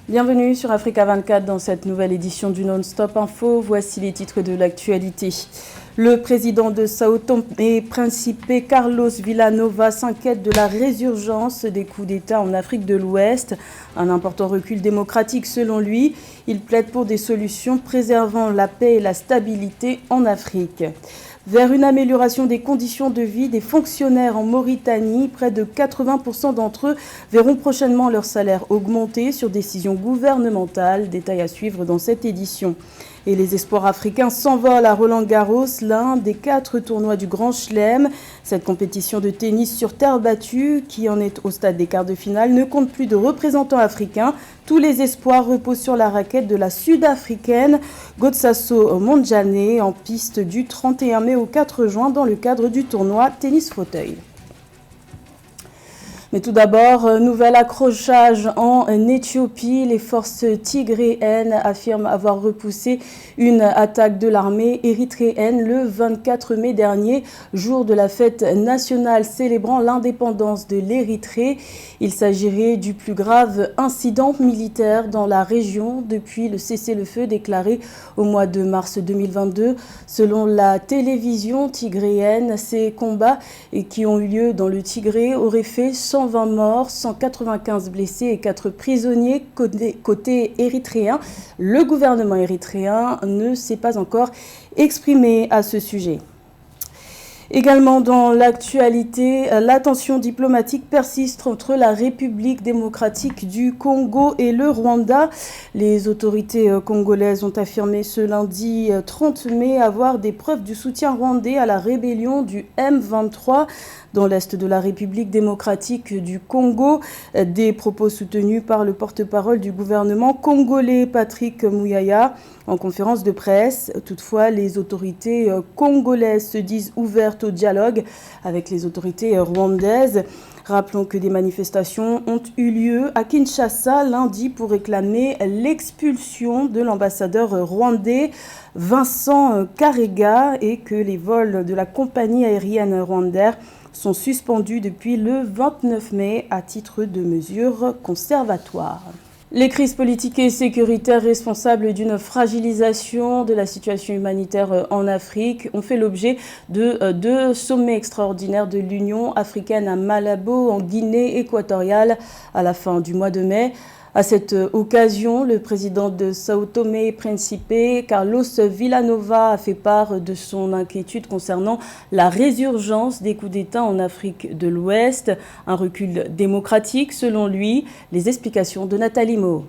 Bienvenue sur Africa 24 dans cette nouvelle édition du Non-Stop Info. Voici les titres de l'actualité. Le président de Sao Tomé et Principe, Carlos Villanova, s'inquiète de la résurgence des coups d'État en Afrique de l'Ouest. Un important recul démocratique selon lui. Il plaide pour des solutions préservant la paix et la stabilité en Afrique. Vers une amélioration des conditions de vie des fonctionnaires en Mauritanie, près de 80% d'entre eux verront prochainement leur salaire augmenter sur décision gouvernementale. Détail à suivre dans cette édition. Et les espoirs africains s'envolent à Roland-Garros, l'un des 4 tournois du Grand Chelem. Cette compétition de tennis sur terre battue, qui en est au stade des quarts de finale, ne compte plus de représentants africains. Tous les espoirs reposent sur la raquette de la Sud-Africaine Gotsaso Mondjane en piste du 31 mai au 4 juin dans le cadre du tournoi Tennis Fauteuil. Mais tout d'abord, nouvel accrochage en Éthiopie. Les forces tigréennes affirment avoir repoussé une attaque de l'armée érythréenne le 24 mai dernier, jour de la fête nationale célébrant l'indépendance de l'Érythrée. Il s'agirait du plus grave incident militaire dans la région depuis le cessez-le-feu déclaré au mois de mars 2022. Selon la télévision tigréenne, ces combats qui ont eu lieu dans le Tigré auraient fait 120 morts, 195 blessés et 4 prisonniers côté érythréen. Le gouvernement érythréen ne s'est pas encore exprimé à ce sujet. Également dans l'actualité, la tension diplomatique persiste entre la République démocratique du Congo et le Rwanda. Les autorités congolaises ont affirmé ce lundi 30 mai avoir des preuves du soutien rwandais à la rébellion du M23 dans l'est de la République démocratique du Congo. Des propos soutenus par le porte-parole du gouvernement congolais, Patrick Muyaya, en conférence de presse. Toutefois, les autorités congolaises se disent ouvertes au dialogue avec les autorités rwandaises. Rappelons que des manifestations ont eu lieu à Kinshasa lundi pour réclamer l'expulsion de l'ambassadeur rwandais Vincent Karega et que les vols de la compagnie aérienne Rwandair sont suspendus depuis le 29 mai à titre de mesures conservatoires. Les crises politiques et sécuritaires responsables d'une fragilisation de la situation humanitaire en Afrique ont fait l'objet de 2 sommets extraordinaires de l'Union africaine à Malabo, en Guinée équatoriale, à la fin du mois de mai. À cette occasion, le président de Sao Tomé et Principe, Carlos Villanova, a fait part de son inquiétude concernant la résurgence des coups d'État en Afrique de l'Ouest, un recul démocratique selon lui. Les explications de Nathalie Mo.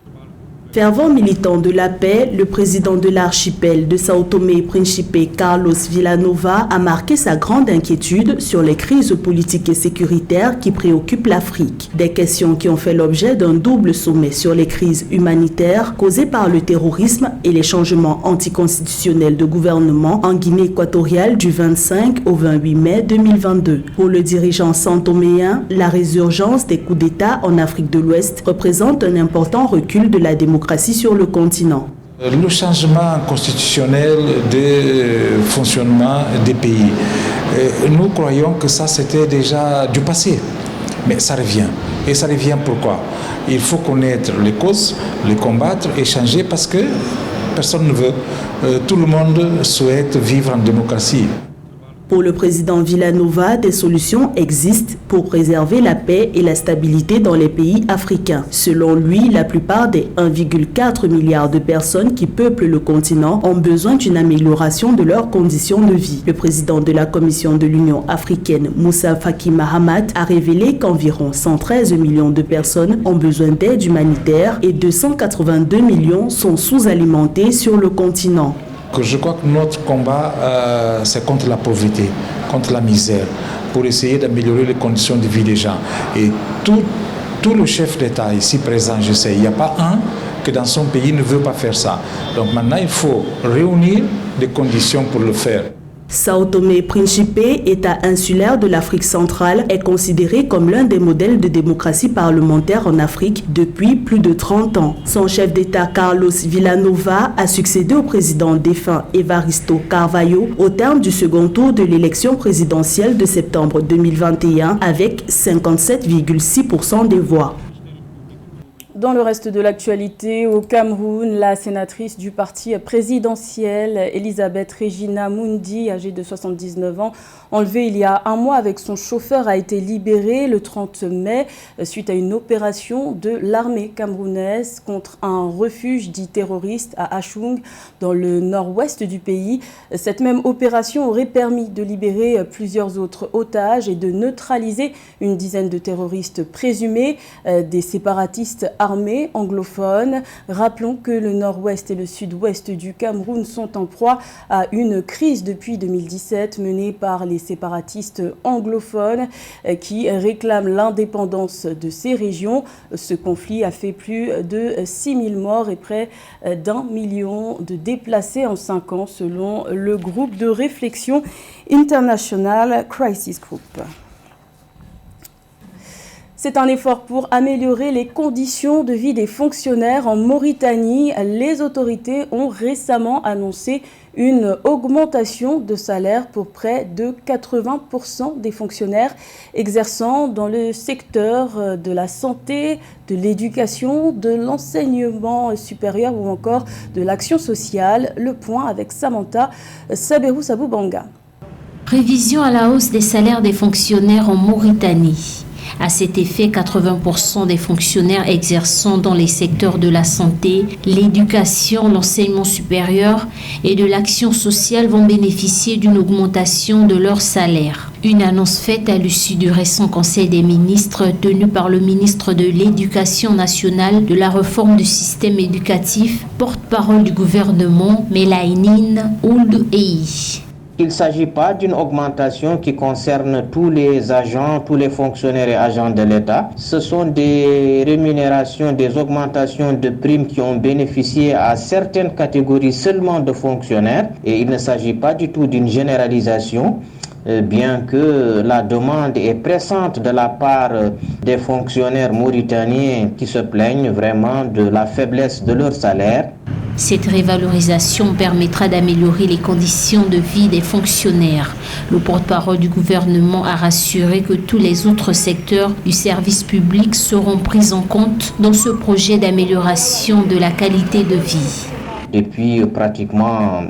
Fervent militant de la paix, le président de l'archipel de Sao Tomé et Principe, Carlos Villanova, a marqué sa grande inquiétude sur les crises politiques et sécuritaires qui préoccupent l'Afrique. Des questions qui ont fait l'objet d'un double sommet sur les crises humanitaires causées par le terrorisme et les changements anticonstitutionnels de gouvernement en Guinée équatoriale du 25 au 28 mai 2022. Pour le dirigeant santoméen, la résurgence des coups d'État en Afrique de l'Ouest représente un important recul de la démocratie sur le continent. Le changement constitutionnel de fonctionnement des pays, nous croyons que ça c'était déjà du passé, mais ça revient. Et ça revient pourquoi? Il faut connaître les causes, les combattre, échanger parce que personne ne veut. Tout le monde souhaite vivre en démocratie. Pour le président Villanova, des solutions existent pour préserver la paix et la stabilité dans les pays africains. Selon lui, la plupart des 1,4 milliard de personnes qui peuplent le continent ont besoin d'une amélioration de leurs conditions de vie. Le président de la Commission de l'Union africaine, Moussa Faki Mahamat, a révélé qu'environ 113 millions de personnes ont besoin d'aide humanitaire et 282 millions sont sous-alimentés sur le continent. Je crois que notre combat, c'est contre la pauvreté, contre la misère, pour essayer d'améliorer les conditions de vie des gens. Et tout le chef d'État ici présent, je sais, il n'y a pas un que dans son pays ne veut pas faire ça. Donc maintenant, il faut réunir des conditions pour le faire. Sao Tomé et Principe, État insulaire de l'Afrique centrale, est considéré comme l'un des modèles de démocratie parlementaire en Afrique depuis plus de 30 ans. Son chef d'État Carlos Villanova a succédé au président défunt Evaristo Carvalho au terme du second tour de l'élection présidentielle de septembre 2021 avec 57,6% des voix. Dans le reste de l'actualité, au Cameroun, la sénatrice du parti présidentiel, Elisabeth Regina Mundi, âgée de 79 ans, enlevée il y a un mois avec son chauffeur, a été libérée le 30 mai suite à une opération de l'armée camerounaise contre un refuge dit terroriste à Achung, dans le nord-ouest du pays. Cette même opération aurait permis de libérer plusieurs autres otages et de neutraliser une dizaine de terroristes présumés, des séparatistes armés anglophones. Rappelons que le nord-ouest et le sud-ouest du Cameroun sont en proie à une crise depuis 2017 menée par les séparatistes anglophones qui réclament l'indépendance de ces régions. Ce conflit a fait plus de 6 000 morts et près d'1 million de déplacés en 5 ans selon le groupe de réflexion International Crisis Group. C'est un effort pour améliorer les conditions de vie des fonctionnaires en Mauritanie. Les autorités ont récemment annoncé une augmentation de salaire pour près de 80% des fonctionnaires exerçant dans le secteur de la santé, de l'éducation, de l'enseignement supérieur ou encore de l'action sociale. Le point avec Samantha Saberou Saboubanga. Révision à la hausse des salaires des fonctionnaires en Mauritanie. À cet effet, 80% des fonctionnaires exerçant dans les secteurs de la santé, l'éducation, l'enseignement supérieur et de l'action sociale vont bénéficier d'une augmentation de leur salaire. Une annonce faite à l'issue du récent Conseil des ministres tenu par le ministre de l'Éducation nationale, de la réforme du système éducatif, porte-parole du gouvernement, Melaïnine Ould Ei. Il ne s'agit pas d'une augmentation qui concerne tous les agents, tous les fonctionnaires et agents de l'État. Ce sont des rémunérations, des augmentations de primes qui ont bénéficié à certaines catégories seulement de fonctionnaires. Et il ne s'agit pas du tout d'une généralisation, bien que la demande est pressante de la part des fonctionnaires mauritaniens qui se plaignent vraiment de la faiblesse de leur salaire. Cette révalorisation permettra d'améliorer les conditions de vie des fonctionnaires. Le porte-parole du gouvernement a rassuré que tous les autres secteurs du service public seront pris en compte dans ce projet d'amélioration de la qualité de vie. Depuis pratiquement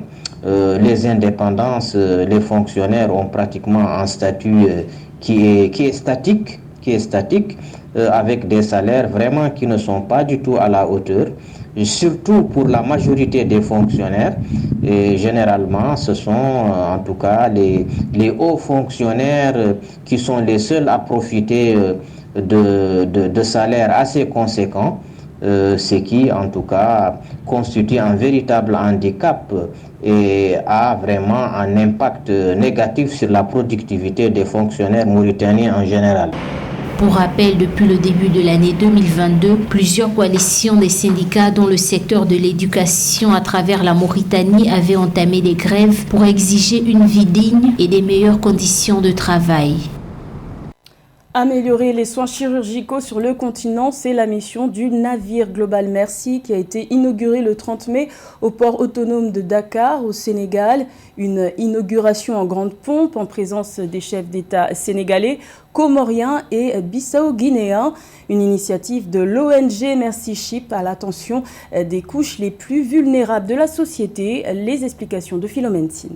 les indépendances, les fonctionnaires ont pratiquement un statut qui est statique, avec des salaires vraiment qui ne sont pas du tout à la hauteur. Surtout pour la majorité des fonctionnaires, et généralement ce sont en tout cas les hauts fonctionnaires qui sont les seuls à profiter de salaires assez conséquents, ce qui en tout cas constitue un véritable handicap et a vraiment un impact négatif sur la productivité des fonctionnaires mauritaniens en général. Pour rappel, depuis le début de l'année 2022, plusieurs coalitions des syndicats dans le secteur de l'éducation à travers la Mauritanie avaient entamé des grèves pour exiger une vie digne et des meilleures conditions de travail. Améliorer les soins chirurgicaux sur le continent, c'est la mission du navire Global Mercy qui a été inauguré le 30 mai au port autonome de Dakar, au Sénégal. Une inauguration en grande pompe en présence des chefs d'État sénégalais, comoriens et bissau-guinéens. Une initiative de l'ONG Mercy Ship à l'attention des couches les plus vulnérables de la société. Les explications de Philomène Sine.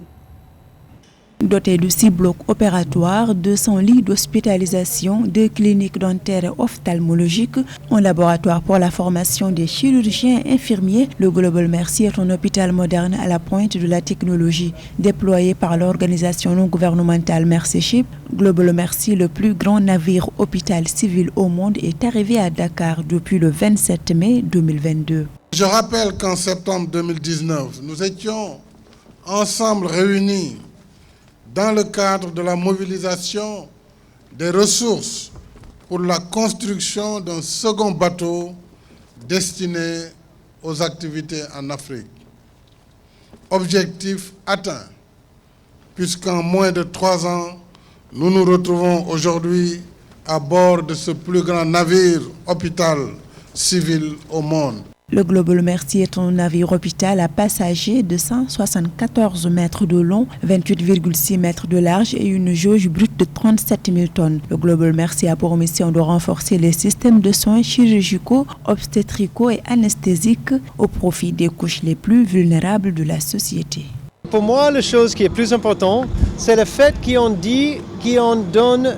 Doté de 6 blocs opératoires, 200 lits d'hospitalisation, 2 cliniques dentaires et ophtalmologiques, un laboratoire pour la formation des chirurgiens et infirmiers, le Global Mercy est un hôpital moderne à la pointe de la technologie. Déployé par l'organisation non gouvernementale Mercy Ship, Global Mercy, le plus grand navire hôpital civil au monde, est arrivé à Dakar depuis le 27 mai 2022. Je rappelle qu'en septembre 2019, nous étions ensemble réunis dans le cadre de la mobilisation des ressources pour la construction d'un second bateau destiné aux activités en Afrique. Objectif atteint, puisqu'en moins de 3 ans, nous nous retrouvons aujourd'hui à bord de ce plus grand navire hôpital civil au monde. Le Global Mercy est un navire hôpital à passagers de 174 mètres de long, 28,6 mètres de large et une jauge brute de 37 000 tonnes. Le Global Mercy a pour mission de renforcer les systèmes de soins chirurgicaux, obstétricaux et anesthésiques au profit des couches les plus vulnérables de la société. Pour moi, la chose qui est plus importante, c'est le fait qu'on donne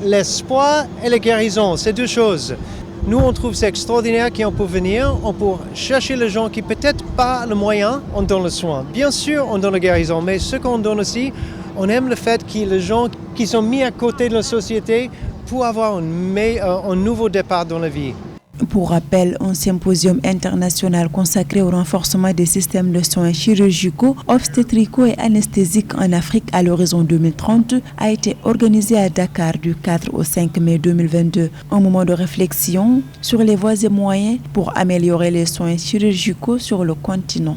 l'espoir et la guérison. C'est deux choses. Nous, on trouve c'est extraordinaire qu'on peut venir, on peut chercher les gens qui peut-être pas le moyen, on donne le soin. Bien sûr, on donne la guérison, mais ce qu'on donne aussi, on aime le fait que les gens qui sont mis à côté de la société pour avoir un nouveau départ dans la vie. Pour rappel, un symposium international consacré au renforcement des systèmes de soins chirurgicaux, obstétricaux et anesthésiques en Afrique à l'horizon 2030 a été organisé à Dakar du 4 au 5 mai 2022. Un moment de réflexion sur les voies et moyens pour améliorer les soins chirurgicaux sur le continent.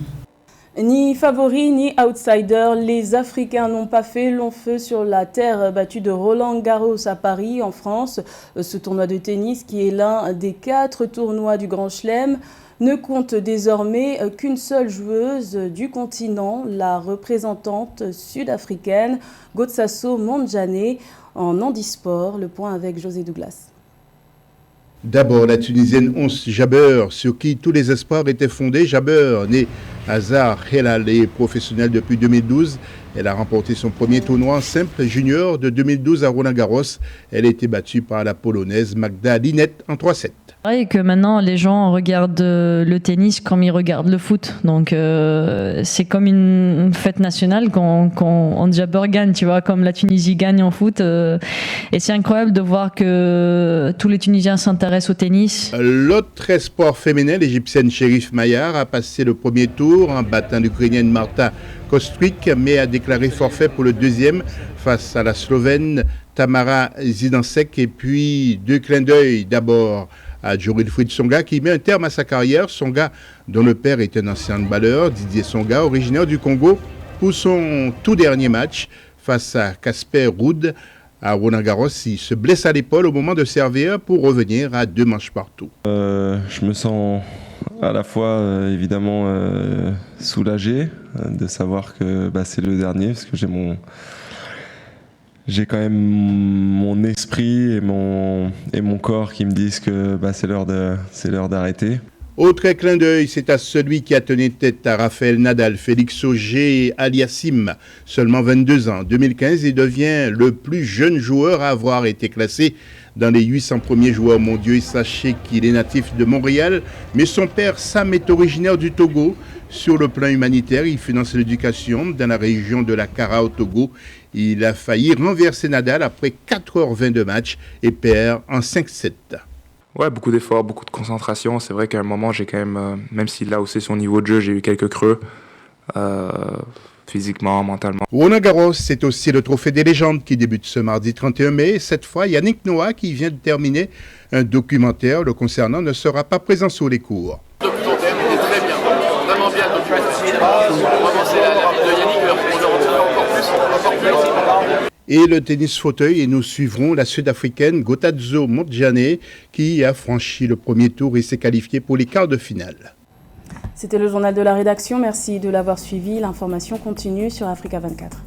Ni favoris ni outsiders, les Africains n'ont pas fait long feu sur la terre battue de Roland-Garros à Paris, en France. Ce tournoi de tennis, qui est l'un des 4 tournois du Grand Chelem, ne compte désormais qu'une seule joueuse du continent, la représentante sud-africaine Gotsaso Mondjane en handisport. Le point avec José Douglas. D'abord, la Tunisienne Ons Jabeur, sur qui tous les espoirs étaient fondés. Jabeur, née à Zahra Helal et professionnelle depuis 2012. Elle a remporté son premier tournoi en simple junior de 2012 à Roland-Garros. Elle a été battue par la Polonaise Magda Linette en 3-7. Et que maintenant les gens regardent le tennis comme ils regardent le foot, donc c'est comme une fête nationale quand Ons Jabeur gagne, tu vois, comme la Tunisie gagne en foot, et c'est incroyable de voir que tous les Tunisiens s'intéressent au tennis. L'autre espoir féminin, l'Égyptienne Cherif Mayar, a passé le premier tour en battant l'Ukrainienne Marta Kostrik, mais a déclaré forfait pour le deuxième face à la Slovène Tamara Zidansek. Et puis 2 clins d'œil, d'abord à Djorilfried Tsonga qui met un terme à sa carrière. Tsonga, dont le père est un ancien handballeur, Didier Tsonga, originaire du Congo, pour son tout dernier match face à Casper Ruud à Roland-Garros. Il se blesse à l'épaule au moment de servir pour revenir à 2 manches partout. Je me sens à la fois évidemment soulagé de savoir que c'est le dernier, parce que j'ai quand même mon esprit et mon corps qui me disent que c'est l'heure d'arrêter. Autre clin d'œil, c'est à celui qui a tenu tête à Rafael Nadal, Félix Auger-Aliassime, seulement 22 ans. En 2015, il devient le plus jeune joueur à avoir été classé dans les 800 premiers joueurs mondiaux. Et sachez qu'il est natif de Montréal, mais son père Sam est originaire du Togo. Sur le plan humanitaire, il finance l'éducation dans la région de la Kara au Togo. Il a failli renverser Nadal après 4h20 de match et perd en 5-7. Ouais, beaucoup d'efforts, beaucoup de concentration. C'est vrai qu'à un moment, j'ai quand même s'il a haussé son niveau de jeu, j'ai eu quelques creux, physiquement, mentalement. Roland-Garros, c'est aussi le trophée des légendes qui débute ce mardi 31 mai. Cette fois, Yannick Noah, qui vient de terminer un documentaire le concernant, ne sera pas présent sur les cours. Le documentaire était très bien, vraiment bien documenté. Vraiment, c'est la vie de Yannick, on le retrouve encore plus. Et le tennis fauteuil, et nous suivrons la Sud-Africaine Gotsaso Mondjane qui a franchi le premier tour et s'est qualifiée pour les quarts de finale. C'était le journal de la rédaction. Merci de l'avoir suivi. L'information continue sur Africa 24.